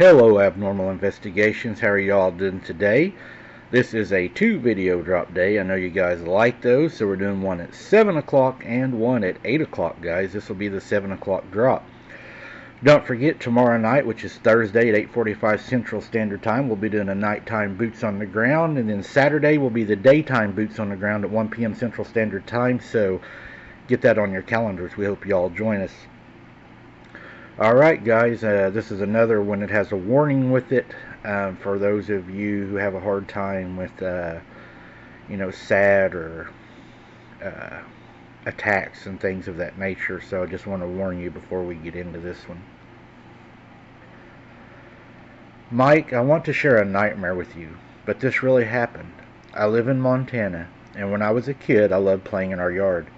Hello Abnormal Investigations, how are y'all doing today? This is a 2 video drop day. I know you guys like those, so we're doing one at 7 o'clock and one at 8 o'clock, guys. This will be the 7 o'clock drop. Don't forget, tomorrow night, which is Thursday at 8:45 Central Standard Time, we'll be doing a nighttime Boots on the Ground, and then Saturday will be the daytime Boots on the Ground at 1 p.m. Central Standard Time, so get that on your calendars. We hope y'all join us. Alright guys, this is another one that has a warning with it for those of you who have a hard time with, sad or attacks and things of that nature. So I just want to warn you before we get into this one. Mike, I want to share a nightmare with you, but this really happened. I live in Montana, and when I was a kid, I loved playing in our yard.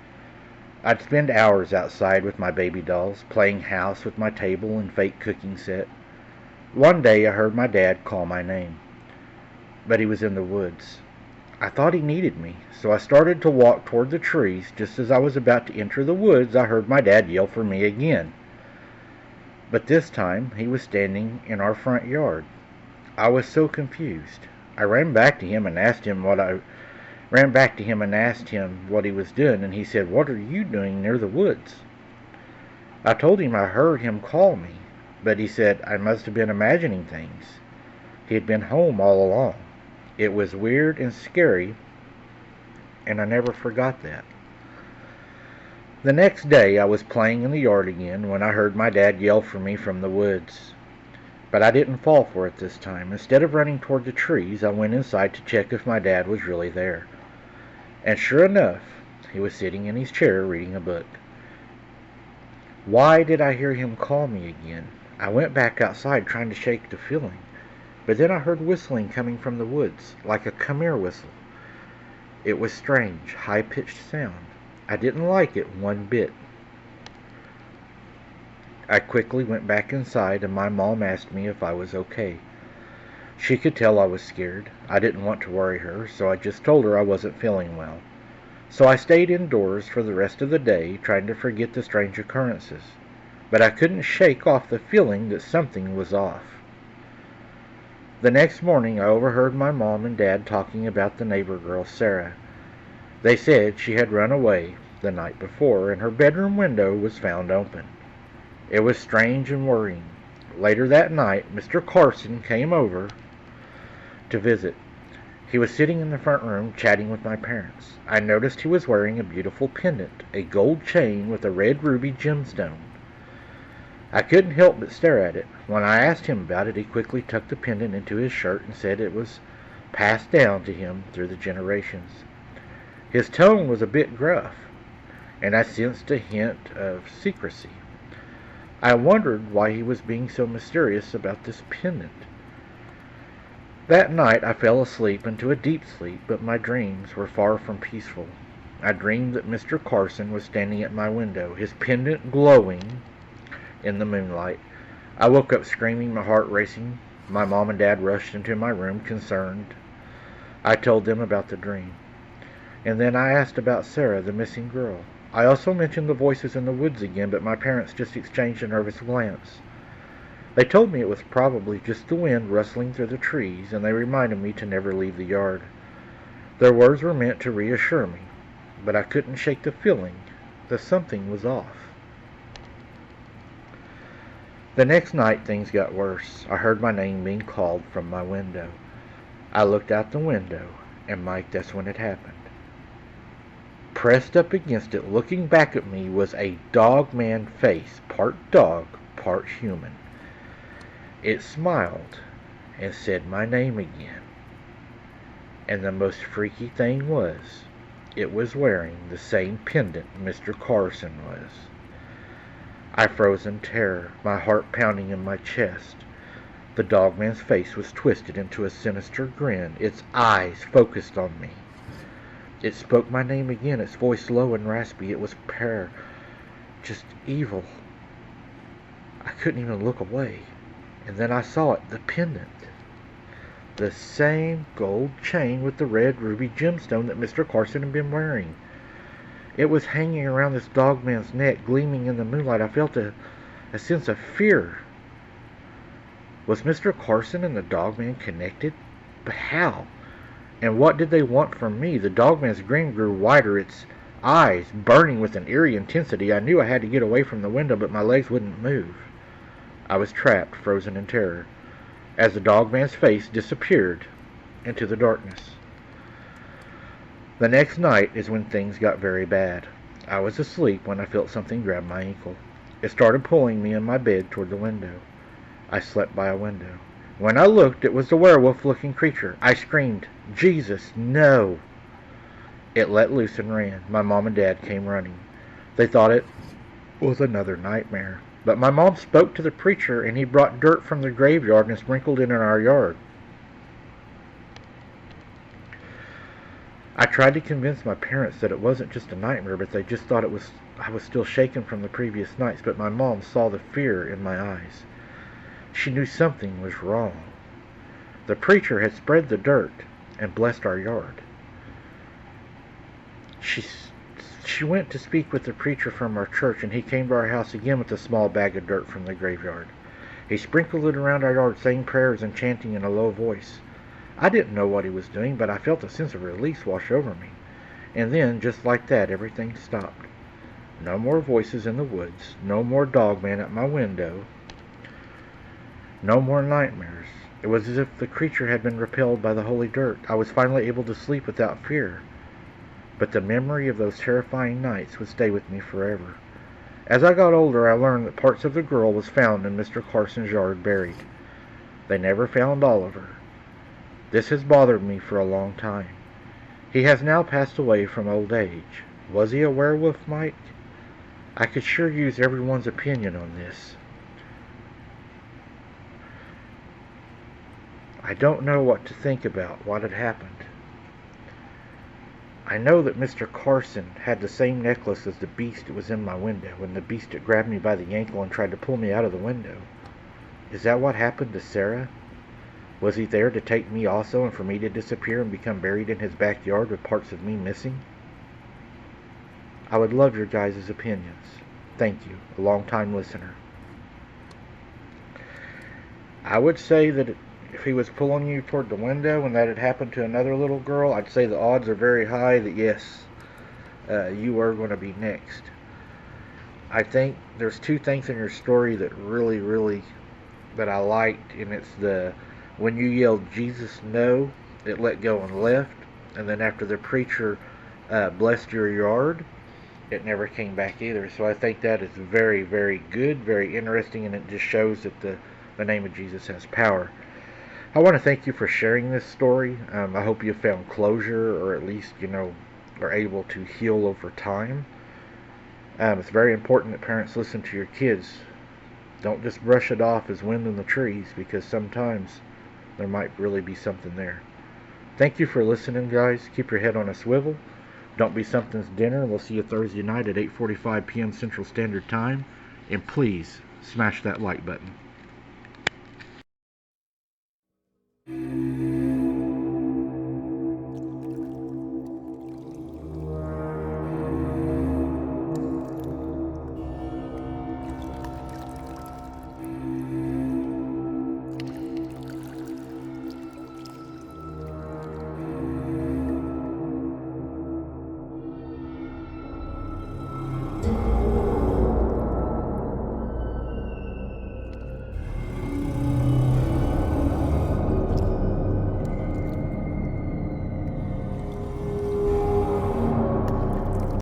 I'd spend hours outside with my baby dolls, playing house with my table and fake cooking set. One day I heard my dad call my name, but he was in the woods. I thought he needed me, so I started to walk toward the trees. Just as I was about to enter the woods, I heard my dad yell for me again. But this time, he was standing in our front yard. I was so confused. I ran back to him and asked him what he was doing, and he said, "What are you doing near the woods?" I told him I heard him call me, but he said I must have been imagining things. He had been home all along. It was weird and scary, and I never forgot that. The next day I was playing in the yard again when I heard my dad yell for me from the woods. But I didn't fall for it this time. Instead of running toward the trees, I went inside to check if my dad was really there. And sure enough, he was sitting in his chair reading a book. Why did I hear him call me again? I went back outside trying to shake the feeling, but then I heard whistling coming from the woods, like a come here whistle. It was strange, high-pitched sound. I didn't like it one bit. I quickly went back inside, and my mom asked me if I was okay. She could tell I was scared. I didn't want to worry her, so I just told her I wasn't feeling well. So I stayed indoors for the rest of the day, trying to forget the strange occurrences. But I couldn't shake off the feeling that something was off. The next morning, I overheard my mom and dad talking about the neighbor girl, Sarah. They said she had run away the night before, and her bedroom window was found open. It was strange and worrying. Later that night, Mr. Carson came over to visit. He was sitting in the front room chatting with my parents. I noticed he was wearing a beautiful pendant, a gold chain with a red ruby gemstone. I couldn't help but stare at it. When I asked him about it, he quickly tucked the pendant into his shirt and said it was passed down to him through the generations. His tone was a bit gruff, and I sensed a hint of secrecy. I wondered why he was being so mysterious about this pendant. That night I fell asleep into a deep sleep, but my dreams were far from peaceful. I dreamed that Mr. Carson was standing at my window, his pendant glowing in the moonlight. I woke up screaming, my heart racing. My mom and dad rushed into my room, concerned. I told them about the dream. And then I asked about Sarah, the missing girl. I also mentioned the voices in the woods again, but my parents just exchanged a nervous glance. They told me it was probably just the wind rustling through the trees, and they reminded me to never leave the yard. Their words were meant to reassure me, but I couldn't shake the feeling that something was off. The next night things got worse. I heard my name being called from my window. I looked out the window, and Mike, that's when it happened. Pressed up against it, looking back at me, was a Dogman face, part dog, part human. It smiled and said my name again. And the most freaky thing was, it was wearing the same pendant Mr. Carson was. I froze in terror, my heart pounding in my chest. The Dogman's face was twisted into a sinister grin, its eyes focused on me. It spoke my name again, its voice low and raspy. It was just evil. I couldn't even look away. And then I saw it, the pendant. The same gold chain with the red ruby gemstone that Mr. Carson had been wearing. It was hanging around this Dogman's neck, gleaming in the moonlight. I felt a sense of fear Was Mr. Carson and the Dogman connected? But how? And what did they want from me? The Dogman's grin grew wider, its eyes burning with an eerie intensity. I knew I had to get away from the window, but my legs wouldn't move. I was trapped, frozen in terror, as the Dogman's face disappeared into the darkness. The next night is when things got very bad. I was asleep when I felt something grab my ankle. It started pulling me in my bed toward the window. I slept by a window. When I looked, it was the werewolf-looking creature. I screamed, "Jesus, no!" It let loose and ran. My mom and dad came running. They thought it was another nightmare. But my mom spoke to the preacher, and he brought dirt from the graveyard and sprinkled it in our yard. I tried to convince my parents that it wasn't just a nightmare, but they just thought I was still shaken from the previous nights. But my mom saw the fear in my eyes. She knew something was wrong. The preacher had spread the dirt and blessed our yard. She went to speak with the preacher from our church, and he came to our house again with a small bag of dirt from the graveyard. He sprinkled it around our yard, saying prayers and chanting in a low voice. I didn't know what he was doing, but I felt a sense of release wash over me. And then, just like that, everything stopped. No more voices in the woods. No more Dogman at my window. No more nightmares. It was as if the creature had been repelled by the holy dirt. I was finally able to sleep without fear. But the memory of those terrifying nights would stay with me forever. As I got older, I learned that parts of the girl was found in Mr. Carson's yard buried. They never found all of her. This has bothered me for a long time. He has now passed away from old age. Was he a werewolf, Mike? I could sure use everyone's opinion on this. I don't know what to think about what had happened. I know that Mr. Carson had the same necklace as the beast that was in my window, and the beast that grabbed me by the ankle and tried to pull me out of the window. Is that what happened to Sarah? Was he there to take me also, and for me to disappear and become buried in his backyard with parts of me missing? I would love your guys' opinions. Thank you, a long-time listener. I would say that if he was pulling you toward the window and that had happened to another little girl, I'd say the odds are very high that yes, you are going to be next. I think there's two things in your story that really that I liked, and it's when you yelled "Jesus, no," it let go and left, and then after the preacher blessed your yard, it never came back either. So I think that is very good, very interesting, and it just shows that the name of Jesus has power. I want to thank you for sharing this story. I hope you found closure, or at least, are able to heal over time. It's very important that parents listen to your kids. Don't just brush it off as wind in the trees, because sometimes there might really be something there. Thank you for listening, guys. Keep your head on a swivel. Don't be something's dinner. We'll see you Thursday night at 8:45 p.m. Central Standard Time. And please, smash that like button.